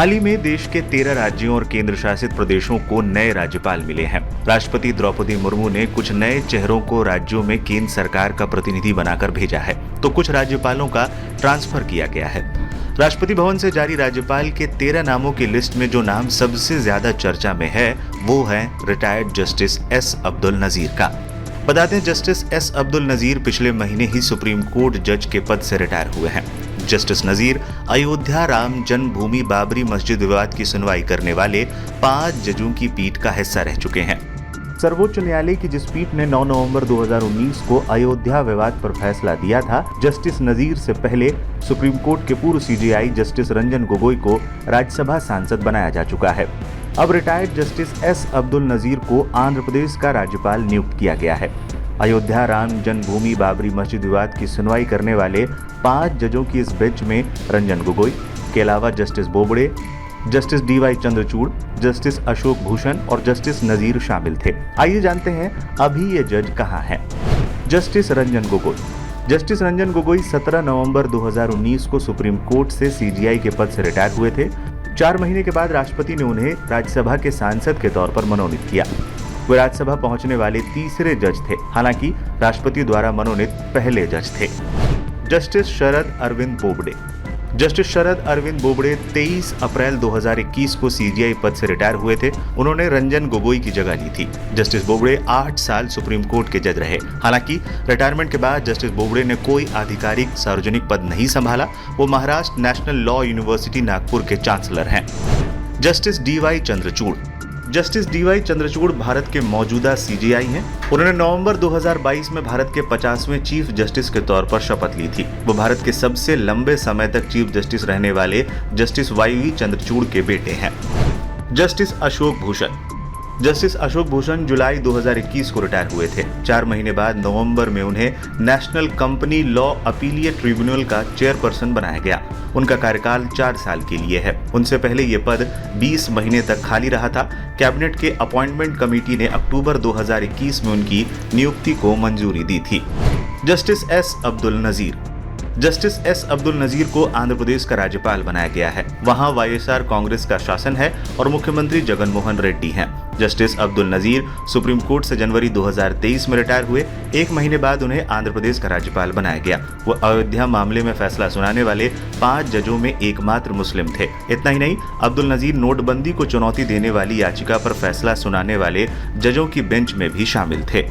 हाल ही में देश के 13 राज्यों और केंद्र शासित प्रदेशों को नए राज्यपाल मिले हैं। राष्ट्रपति द्रौपदी मुर्मू ने कुछ नए चेहरों को राज्यों में केंद्र सरकार का प्रतिनिधि बनाकर भेजा है, तो कुछ राज्यपालों का ट्रांसफर किया गया है। राष्ट्रपति भवन से जारी राज्यपाल के 13 नामों की लिस्ट में जो नाम सबसे ज्यादा चर्चा में है वो है retired justice S Abdul Nazeer का। बताते हैं, जस्टिस एस अब्दुल नजीर पिछले महीने ही सुप्रीम कोर्ट जज के पद से रिटायर हुए हैं। जस्टिस नजीर अयोध्या राम जन्मभूमि बाबरी मस्जिद विवाद की सुनवाई करने वाले 5 जजों की पीठ का हिस्सा रह चुके हैं। सर्वोच्च न्यायालय की जिस पीठ ने 9 नवंबर 2019 को अयोध्या विवाद पर फैसला दिया था, जस्टिस नजीर से पहले सुप्रीम कोर्ट के पूर्व सीजेआई जस्टिस रंजन गोगोई को राज्यसभा सांसद बनाया जा चुका है। अब retired justice S Abdul Nazeer को आंध्र प्रदेश का राज्यपाल नियुक्त किया गया है। अयोध्या राम जन्मभूमि बाबरी मस्जिद विवाद की सुनवाई करने वाले 5 जजों की इस बेंच में रंजन गोगोई के अलावा justice Bobde, justice DY Chandrachud, justice Ashok Bhushan और जस्टिस नजीर शामिल थे। आइए जानते हैं अभी ये जज कहाँ हैं। जस्टिस रंजन गोगोई। जस्टिस रंजन गोगोई 17 नवंबर 2019 को सुप्रीम कोर्ट से सीजेआई के पद से रिटायर हुए थे। 4 महीने के बाद राष्ट्रपति ने उन्हें राज्यसभा के सांसद के तौर पर मनोनीत किया। वे राज्यसभा पहुंचने वाले तीसरे जज थे, हालांकि राष्ट्रपति द्वारा मनोनीत पहले जज थे। जस्टिस शरद अरविंद बोबड़े। जस्टिस शरद अरविंद बोबड़े 23 अप्रैल 2021 को सीजेआई पद से रिटायर हुए थे। उन्होंने रंजन गोगोई की जगह ली थी। जस्टिस बोबड़े 8 साल सुप्रीम कोर्ट के जज रहे। हालांकि रिटायरमेंट के बाद जस्टिस बोबड़े ने कोई आधिकारिक सार्वजनिक पद नहीं संभाला। वो Maharashtra national law university Nagpur के चांसलर हैं। Justice DY Chandrachud. Justice DY Chandrachud Bharat के मौजूदा सीजेआई हैं। उन्होंने नवंबर 2022 में भारत के 50वें चीफ जस्टिस के तौर पर शपथ ली थी। वो भारत के सबसे लंबे समय तक चीफ जस्टिस रहने वाले जस्टिस वाई चंद्रचूड़ के बेटे हैं। जस्टिस अशोक भूषण। जस्टिस अशोक भूषण जुलाई 2021 को रिटायर हुए थे। 4 महीने बाद नवंबर में उन्हें national company law appellate tribunal का चेयरपर्सन बनाया गया। उनका कार्यकाल 4 साल के लिए है। उनसे पहले ये पद 20 महीने तक खाली रहा था। कैबिनेट के अपॉइंटमेंट कमेटी ने अक्टूबर 2021 में उनकी नियुक्ति को मंजूरी दी थी। Justice S Abdul Nazeer. Justice S Abdul Nazeer को आंध्र प्रदेश का राज्यपाल बनाया गया है। वहां वाईएसआर कांग्रेस का शासन है और मुख्यमंत्री जगनमोहन रेड्डी हैं। Justice Abdul Nazeer supreme court से जनवरी 2023 में रिटायर हुए। 1 महीने बाद उन्हें आंध्र प्रदेश का राज्यपाल बनाया गया। वो अयोध्या मामले में फैसला सुनाने वाले 5 जजों में एकमात्र मुस्लिम थे। इतना ही नहीं, अब्दुल नजीर नोटबंदी को चुनौती देने वाली याचिका पर फैसला सुनाने वाले जजों की बेंच में भी शामिल थे।